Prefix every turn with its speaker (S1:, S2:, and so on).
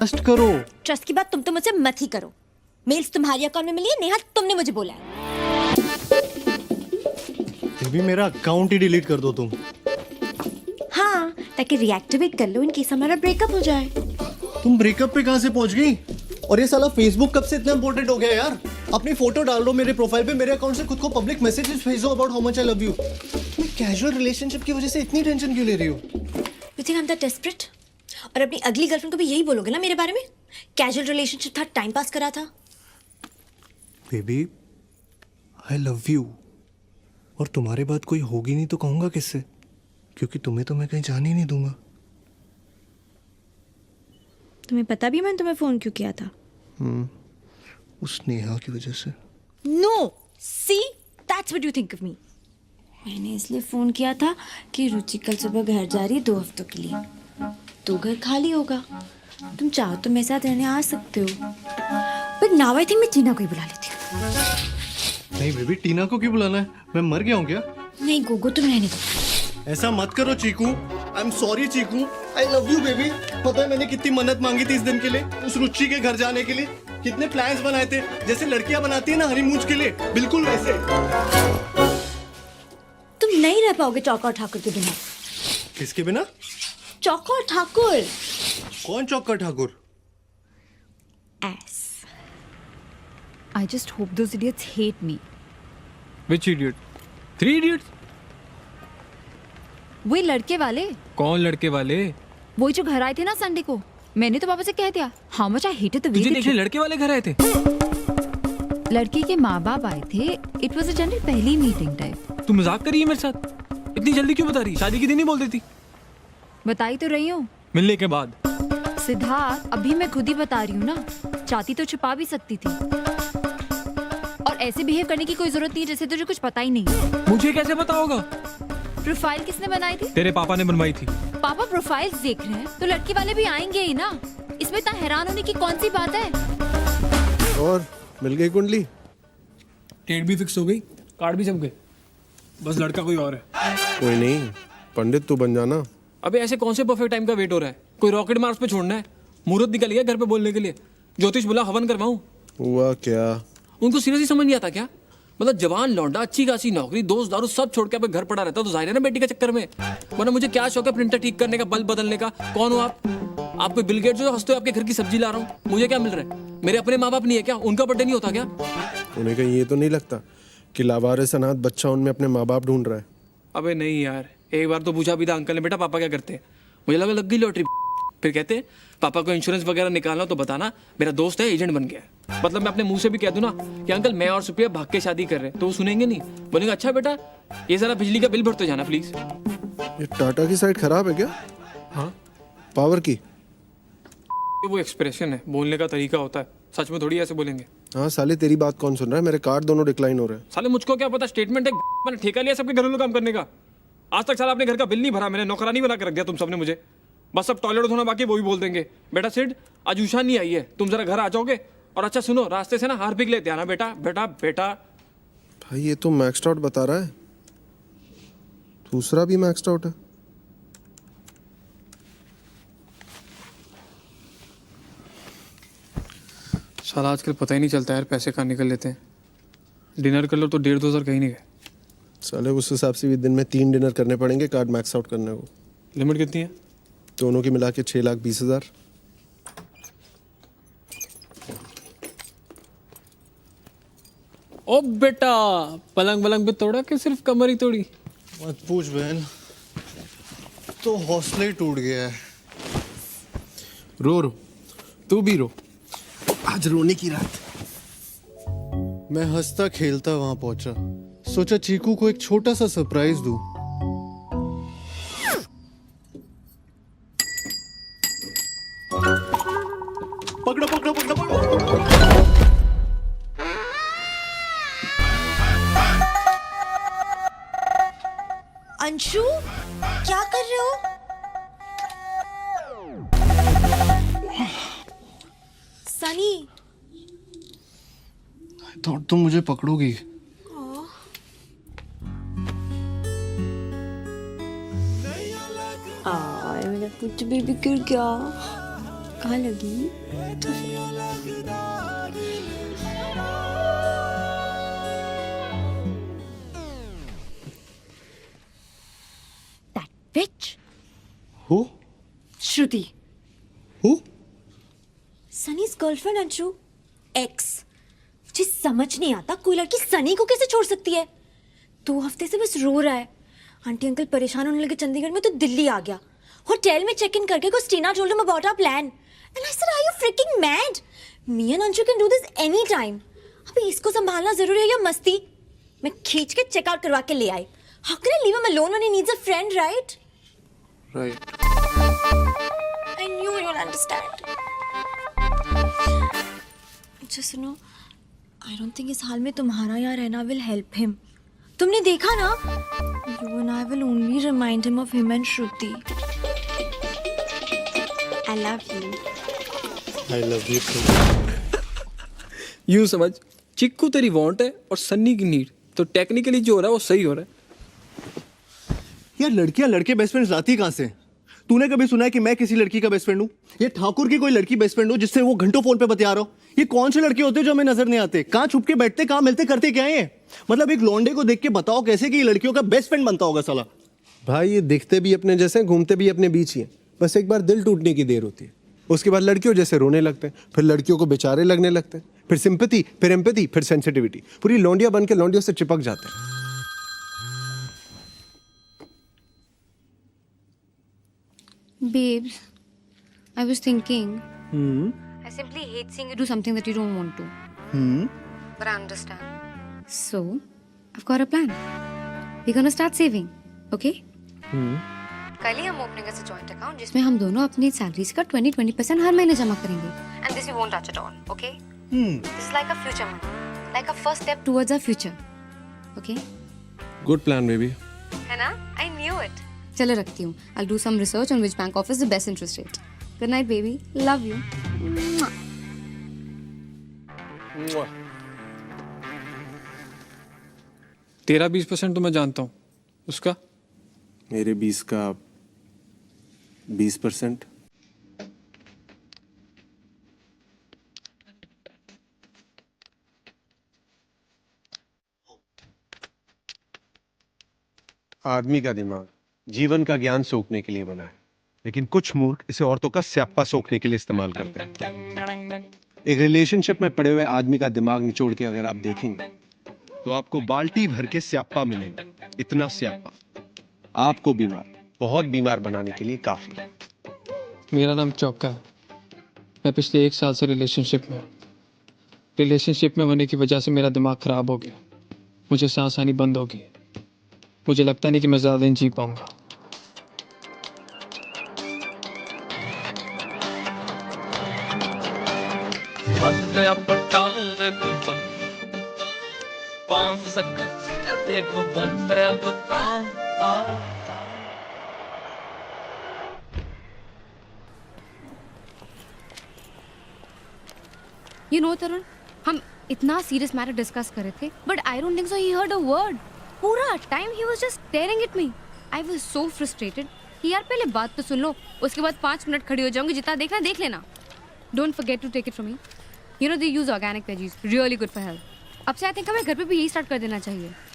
S1: Trust करो।
S2: Trust की बात तुम तो मुझसे मत ही करो। मेल्स तुम्हारे अकाउंट में मिली है, नेहा तुमने मुझे बोला है।
S1: फिर भी मेरा अकाउंट ही डिलीट कर दो तुम।
S2: हाँ, ताकि रिएक्टिवेट कर लो इन केस हमारा ब्रेकअप हो जाए।
S1: तुम ब्रेकअप पे कहाँ से पहुंच गई? और ये साला फेसबुक कब से इतना इंपॉर्टेंट हो गया यार? अपनी फोटो डाल दो मेरे प्रोफाइल पे, मेरे अकाउंट से खुद को पब्लिक मैसेजेस भेजो about how much I love you. तुम कैजुअल रिलेशनशिप की वजह से इतनी टेंशन क्यों ले रही हो?
S2: You think I'm that desperate? और अपनी अगली गर्लफ्रेंड को भी यही बोलोगे ना मेरे बारे में? कैजुअल रिलेशनशिप था, टाइम पास करा था।
S1: बेबी आई लव यू, और तुम्हारे बाद कोई होगी नहीं तो कहूंगा किससे? क्योंकि तुम्हें तो मैं कहीं जाने ही नहीं दूंगा।
S2: तुम्हें पता भी मैंने तुम्हें फोन क्यों किया था?
S1: उस नेहा की वजह से।
S2: No, see, that's what you think of me. मैंने इसलिए फोन किया था कि रुचि कल सुबह घर जा रही है 2 हफ्तों के लिए, तो घर खाली होगा। तुम चाहो तो मेरे साथ रहने आ सकते हो। But now I think मैं टीना को ही बुला लेती हूँ।
S1: नहीं बेबी, टीना को क्यों बुलाना है? मैं मर गया हूँ क्या?
S2: नहीं गोगो, तुम रहने दो।
S1: ऐसा मत करो Chiku. I am sorry Chiku, I love you baby. पता है मैंने कितनी मन्नत मांगी थी इस दिन के लिए, उस रुचि के घर जाने के लिए। कितने प्लान्स बनाए थे, जैसे लड़कियां बनाती है ना हनीमून के लिए, बिल्कुल वैसे।
S2: तुम नहीं रह पाओगे चौका ठाकुर के बिना।
S1: किसके बिना?
S2: चौका ठाकुर।
S1: कौन चौका Thakur?
S2: Ass.
S3: I just hope those idiots hate me.
S4: Which idiot? 3 idiots?
S3: वही लड़के वाले,
S4: कौन लड़के वाले?
S3: वही जो घर आए थे ना संडे को। मैंने तो पापा से कह दिया how much I hated the way
S4: तुझे
S3: they
S4: देखने लड़के वाले घर आए थे?
S3: लड़की के माँ बाप आए थे। It was a general पहली मीटिंग टाइप।
S4: तू मजाक कर रही है मेरे साथ? इतनी जल्दी क्यों बता रही? शादी के दिन ही बोल देती।
S3: बताई तो रही हूँ
S4: मिलने के बाद।
S3: सिद्धार्थ, अभी मैं खुद ही बता रही हूँ ना। चाहती तो छुपा भी सकती थी, और ऐसे बिहेव करने की कोई जरूरत नहीं जैसे तुझे कुछ पता ही नहीं है।
S4: मुझे कैसे पता होगा?
S3: प्रोफाइल किसने बनाई थी?
S4: तेरे पापा ने बनवाई थी।
S3: पापा प्रोफाइल्स देख रहे हैं तो लड़की वाले भी आएंगे ही ना। इसमें इतना हैरान होने की कौन सी बात है?
S5: और मिल गई कुंडली?
S4: डेट भी फिक्स हो गई, कार्ड भी छप गए, बस लड़का कोई और है।
S5: कोई नहीं, पंडित तू बन जाना।
S4: अबे ऐसे कौन से परफेक्ट टाइम का वेट हो रहा है? कोई रॉकेट मार्स पे छोड़ना है? मुहूर्त निकल गया घर पे बोलने के लिए। ज्योतिष बोला हवन करवाऊं।
S5: हुआ क्या?
S4: उनको सीरियसली समझ नहीं आता क्या? मतलब जवान लौंडा, अच्छी खासी नौकरी, दोस्त दारू सब छोड़ के अब घर पड़ा रहता, तो जाहिर है ना बेटी के चक्कर में। वरना मुझे क्या शौक है प्रिंटर ठीक करने का, बल्ब बदलने का? कौन हो आप कोई बिल गेट्स हो? हंसते हो आपके घर की सब्जी ला रहा हूँ। मुझे क्या मिल रहा है? मेरे अपने माँ बाप नहीं है क्या? उनका बर्थडे नहीं होता क्या?
S5: उन्हें कहीं ये तो नहीं लगता कि लावारिस अनाथ बच्चा उनमें अपने माँ बाप ढूंढ रहा है?
S4: अबे नहीं यार, एक बार तो पूछा भी था अंकल ने, बेटा पापा क्या करते हैं? मुझे लगा लग गई लॉटरी। फिर कहते पापा को इंश्योरेंस वगैरह निकालना तो बताना, मेरा दोस्त है एजेंट बन गया है। मतलब मैं अपने मुंह से भी कह दूं ना कि अंकल मैं और सुप्रिया भाग के शादी कर रहे हैं, तो वो सुनेंगे नहीं। बोलेंगे अच्छा बेटा ये जरा बिजली का बिल भरते जाना प्लीज।
S5: ये टाटा की साइड खराब है क्या?
S4: हाँ,
S5: पावर की?
S4: वो एक्सप्रेशन है, बोलने का तरीका होता है, सच में थोड़ी ऐसे बोलेंगे।
S5: हाँ साले, तेरी बात कौन सुन रहा है? मेरे कार्ड दोनों डिक्लाइन हो रहे हैं।
S4: साले मुझको क्या पता, स्टेटमेंट है, मैंने ठेका लिया सबके घरेलू काम करने का। आज तक साला अपने घर का बिल नहीं भरा, मैंने नौकरानी बना के रख दिया तुम सबने मुझे। बस अब टॉयलेट धोना बाकी वो भी बोल देंगे बेटा सिड आज उषा नहीं आई है, तुम जरा घर आ जाओगे। और अच्छा सुनो, रास्ते से ना हार्पिक लेते आना बेटा। बेटा बेटा
S5: भाई ये तो मैक्स्ड आउट बता रहा है, दूसरा भी मैक्स्ड आउट है।
S4: साला आजकल पता ही नहीं चलता यार, पैसे कहाँ निकल लेते हैं। डिनर कर लो तो 1,500 कहीं नहीं गए।
S5: साले उस हिसाब से भी दिन में 3 डिनर करने पड़ेंगे कार्ड मैक्स आउट करने को।
S4: लिमिट कितनी है?
S5: दोनों की मिला के 6,20,000।
S4: ओ बेटा, पलंग वलंग भी तोड़ा कि सिर्फ कमर ही तोड़ी?
S1: मत पूछ बहन, तो हौसला ही टूट गया है।
S5: रो रो, तू भी रो, आज रोने की रात।
S1: मैं हंसता खेलता वहां पहुंचा, सोचा चीकू को एक छोटा सा सरप्राइज दूं। पकड़ो पकड़ो पकड़ो पकड़ो।
S2: अंशु, क्या कर रहे हो? सनी,
S1: थॉट तुम मुझे पकड़ोगी।
S2: मेरा पुट बेबी गिर गया। कहाँ लगी? That bitch.
S1: Who?
S2: Shruti.
S1: Who?
S2: सनी's गर्लफ्रेंड अंशु, एक्स। मुझे समझ नहीं आता कोई लड़की सनी को कैसे छोड़ सकती है। 2 हफ्ते से बस रो रहा है। आंटी अंकल परेशान होने लगे चंडीगढ़ में तो दिल्ली आ गया। होटल में चेक इन करके Christina told him about our plan and I said, are you freaking mad? Me and Anshu can do this any time. अबे इसको संभालना जरूरी है या मस्ती? मैं खींच के चेकआउट करवा के ले आई। How can I leave him alone when he needs a friend, right?
S5: Right.
S2: I knew you would understand. अच्छा सुनो, I don't think इस हाल में तुम्हारा यहाँ रहना will help him. तुमने देखा ना? You and I will only remind him of him and Shruti. I love you.
S1: I love you too.
S4: यूं समझ, चिक्कू तेरी वांट है और सन्नी की नीड, तो टेक्निकली जो हो रहा है वो सही हो रहा है।
S1: यार लड़कियां लड़के बेस्ट फ्रेंड्स लाती कहाँ से? तूने कभी सुना है कि मैं किसी लड़की का बेस्ट फ्रेंड हूँ? ये ठाकुर की कोई लड़की बेस्ट फ्रेंड हो जिससे वो घंटों फोन पे बतिया रहा हो? ये कौन से लड़के होते हैं जो हमें नजर नहीं आते? कहाँ छुप के बैठते, कहाँ मिलते, करते क्या है ये? मतलब एक लौंडे को देख के बताओ कैसे कि ये लड़कियों का बेस्ट फ्रेंड बनता होगा साला।
S5: भाई ये दिखते भी अपने जैसे हैं, घूमते भी अपने बीच ही हैं। बस एक बार दिल टूटने की देर होती है, उसके बाद लड़कियों जैसे रोने लगते हैं, फिर लड़कियों को बेचारे लगने लगते हैं, फिर सिंपैथी, फिर एम्पैथी, फिर सेंसिटिविटी, पूरी लौंडिया बन के लौंडियों से चिपक जाते हैं।
S3: Babes, I was thinking. I simply hate seeing you do something that you don't want to. But I understand. So, I've got a plan. We're gonna start saving, okay? कल ही हम ओपनिंग ऐसे जॉइंट अकाउंट जिसमें हम दोनों अपनी salaries का 20% हर महीने जमा करेंगे. And this we won't touch at all, okay? This is like a future money, like a first step towards our future, okay?
S5: Good plan baby.
S3: है ना? I knew it. चलो रखती हूँ. I'll do some research on which bank offers the best interest rate. Good night, baby. Love you.
S4: तेरा 20% तो मैं जानता हूँ, उसका
S5: मेरे 20 का 20%। आदमी का दिमाग जीवन का ज्ञान सोखने के लिए बना है, लेकिन कुछ मूर्ख इसे औरतों का स्यापा सोखने के लिए इस्तेमाल करते हैं। एक रिलेशनशिप में पड़े हुए आदमी का दिमाग निचोड़ के अगर आप देखेंगे तो आपको बाल्टी भर के स्यापा मिलेगा। इतना स्यापा आपको बीमार, बहुत बीमार बनाने के लिए काफी है।
S4: मेरा नाम चौका है। मैं पिछले 1 साल से रिलेशनशिप में होने की वजह से मेरा दिमाग खराब हो गया। मुझे सांस आनी बंद हो गई। मुझे लगता नहीं कि मैं ज़्यादा दिन जी पाऊंगा।
S3: You know, Tarun, हम इतना सीरियस मैटर डिस्कस कर रहे थे, but I don't think so he heard a word. पूरा time he was just staring at me. I was so frustrated. कि यार पहले बात तो सुन लो, उसके बाद 5 मिनट खड़ी हो जाऊंगी, जितना देखना देख लेना. Don't forget to take it from me. You know they use organic veggies, really good for health. अब से I think हमें घर पे भी यही स्टार्ट कर देना चाहिए.